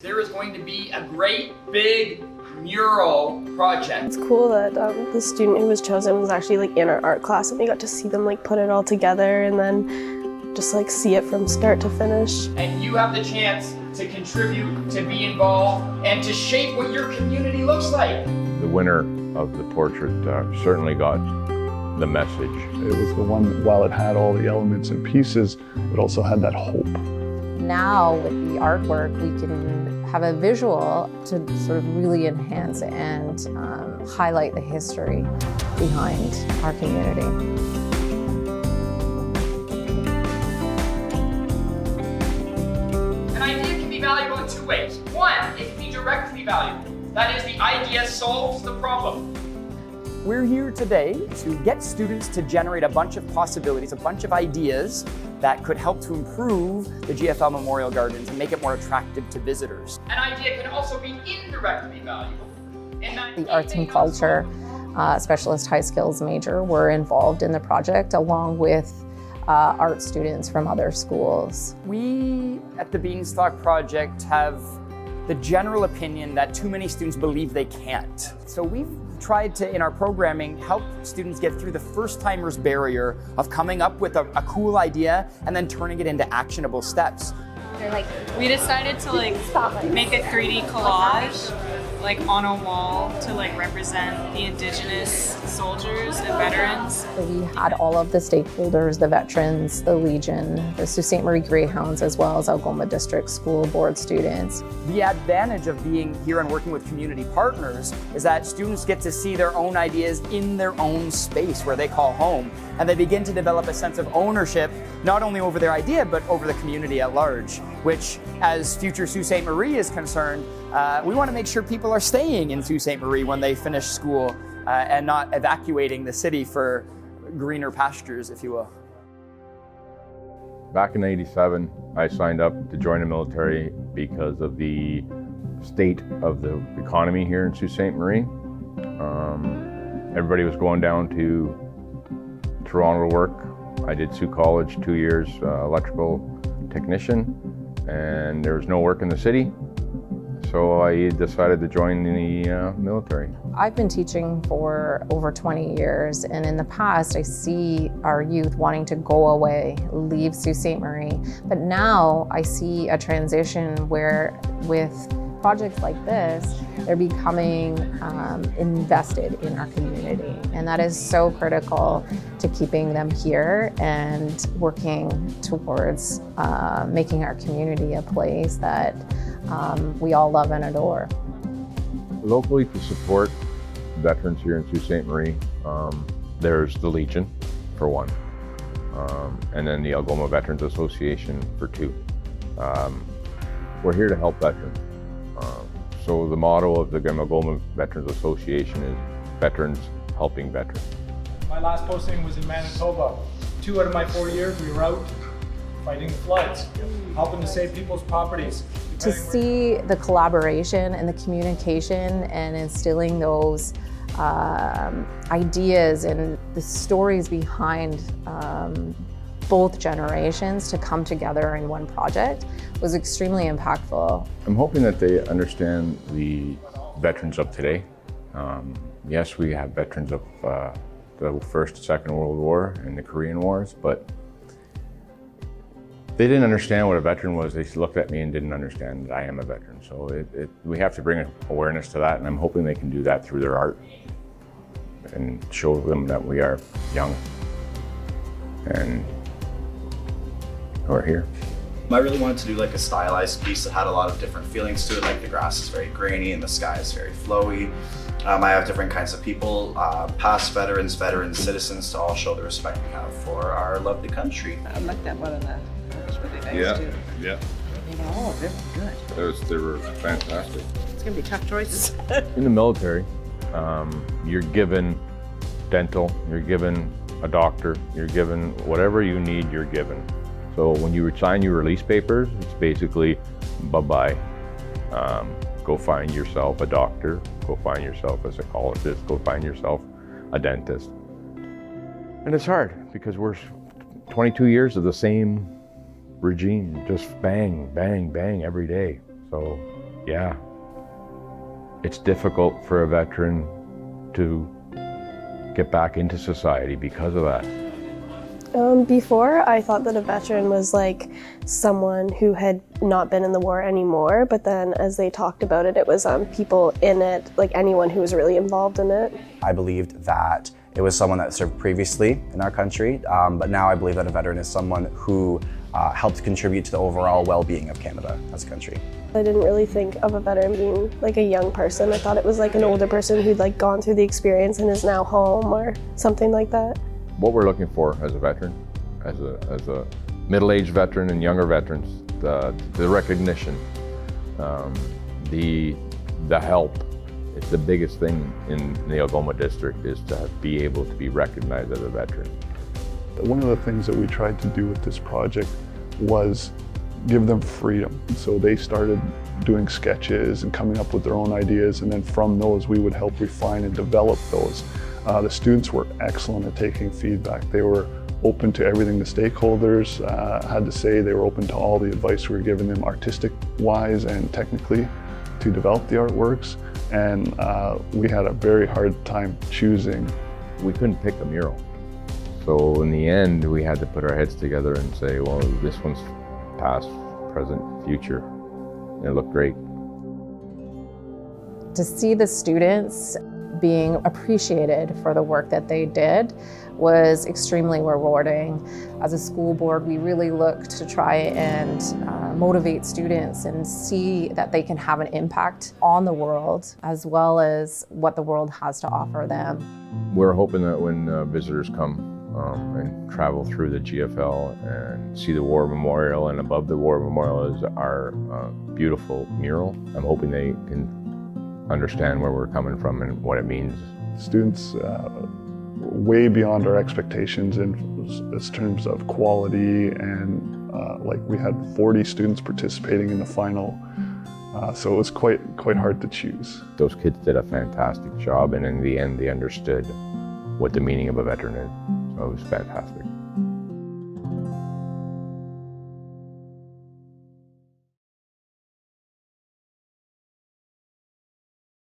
There is going to be a great big mural project. It's cool that the student who was chosen was actually in our art class, and we got to see them put it all together and then just see it from start to finish. And you have the chance to contribute, to be involved, and to shape what your community looks like. The winner of the portrait certainly got the message. It was the one, while it had all the elements and pieces, it also had that hope. Now with the artwork, we can have a visual to sort of really enhance and highlight the history behind our community. An idea can be valuable in two ways. One, it can be directly valuable. That is, the idea solves the problem. We're here today to get students to generate a bunch of possibilities, a bunch of ideas that could help to improve the GFL Memorial Gardens and make it more attractive to visitors. An idea can also be indirectly valuable. The arts and culture specialist high skills major were involved in the project along with art students from other schools. We at the Beanstalk Project have the general opinion that too many students believe they can't. So we've tried to, in our programming, help students get through the first-timers barrier of coming up with a cool idea and then turning it into actionable steps. We decided to make a 3D collage on a wall to represent the Indigenous soldiers and veterans. So we had all of the stakeholders, the veterans, the Legion, the Sault Ste. Marie Greyhounds, as well as Algoma District School Board students. The advantage of being here and working with community partners is that students get to see their own ideas in their own space where they call home, and they begin to develop a sense of ownership, not only over their idea, but over the community at large, which, as Future Sault Ste. Marie is concerned, we want to make sure people are staying in Sault Ste. Marie when they finish school and not evacuating the city for greener pastures, if you will. Back in '87, I signed up to join the military because of the state of the economy here in Sault Ste. Marie. Everybody was going down to Toronto to work. I did Sault College 2 years, electrical technician, and there was no work in the city. So I decided to join the military. I've been teaching for over 20 years, and in the past I see our youth wanting to go away, leave Sault Ste. Marie. But now I see a transition where with projects like this, they're becoming invested in our community. And that is so critical to keeping them here and working towards making our community a place that we all love and adore. Locally, to support veterans here in Sault Ste. Marie, there's the Legion, for one, and then the Algoma Veterans Association, for two. We're here to help veterans. So the motto of the Algoma Veterans Association is veterans helping veterans. My last posting was in Manitoba. 2 out of my 4 years we were out fighting floods, helping to save people's properties. To see the collaboration and the communication and instilling those ideas and the stories behind both generations to come together in one project was extremely impactful. I'm hoping that they understand the veterans of today. Yes, we have veterans of the First and Second World War and the Korean Wars, but they didn't understand what a veteran was. They looked at me and didn't understand that I am a veteran. So we have to bring awareness to that, and I'm hoping they can do that through their art and show them that we are young and we're here. I really wanted to do a stylized piece that had a lot of different feelings to it, the grass is very grainy and the sky is very flowy. I have different kinds of people, past veterans, citizens, to all show the respect we have for our lovely country. I like that one, that was really nice too. Yeah. Oh, very good. They were fantastic. It's gonna be tough choices. In the military, you're given dental, you're given a doctor, you're given whatever you need, you're given. So when you sign your release papers, it's basically bye-bye. Go find yourself a doctor, go find yourself a psychologist, go find yourself a dentist. And it's hard because we're 22 years of the same regime, just bang, bang, bang every day. So Yeah, it's difficult for a veteran to get back into society because of that. Before, I thought that a veteran was like someone who had not been in the war anymore, but then as they talked about it, it was people in it, like anyone who was really involved in it. I believed that it was someone that served previously in our country, but now I believe that a veteran is someone who helped contribute to the overall well-being of Canada as a country. I didn't really think of a veteran being like a young person. I thought it was like an older person who'd like gone through the experience and is now home or something like that. What we're looking for as a veteran, as a middle-aged veteran and younger veterans, the recognition, the help. It's the biggest thing in the Algoma District is to be able to be recognized as a veteran. One of the things that we tried to do with this project was give them freedom. So they started doing sketches and coming up with their own ideas, and then from those we would help refine and develop those. The students were excellent at taking feedback. They were open to everything the stakeholders had to say. They were open to all the advice we were giving them artistic-wise and technically to develop the artworks. And we had a very hard time choosing. We couldn't pick a mural. So in the end, we had to put our heads together and say, well, this one's past, present, future. And it looked great. To see the students being appreciated for the work that they did was extremely rewarding. As a school board, we really looked to try and motivate students and see that they can have an impact on the world as well as what the world has to offer them. We're hoping that when visitors come and travel through the GFL and see the War Memorial, and above the War Memorial is our beautiful mural, I'm hoping they can understand where we're coming from and what it means. Students way beyond our expectations in terms of quality, and like we had 40 students participating in the final, so it was quite hard to choose. Those kids did a fantastic job, and in the end they understood what the meaning of a veteran is, so it was fantastic.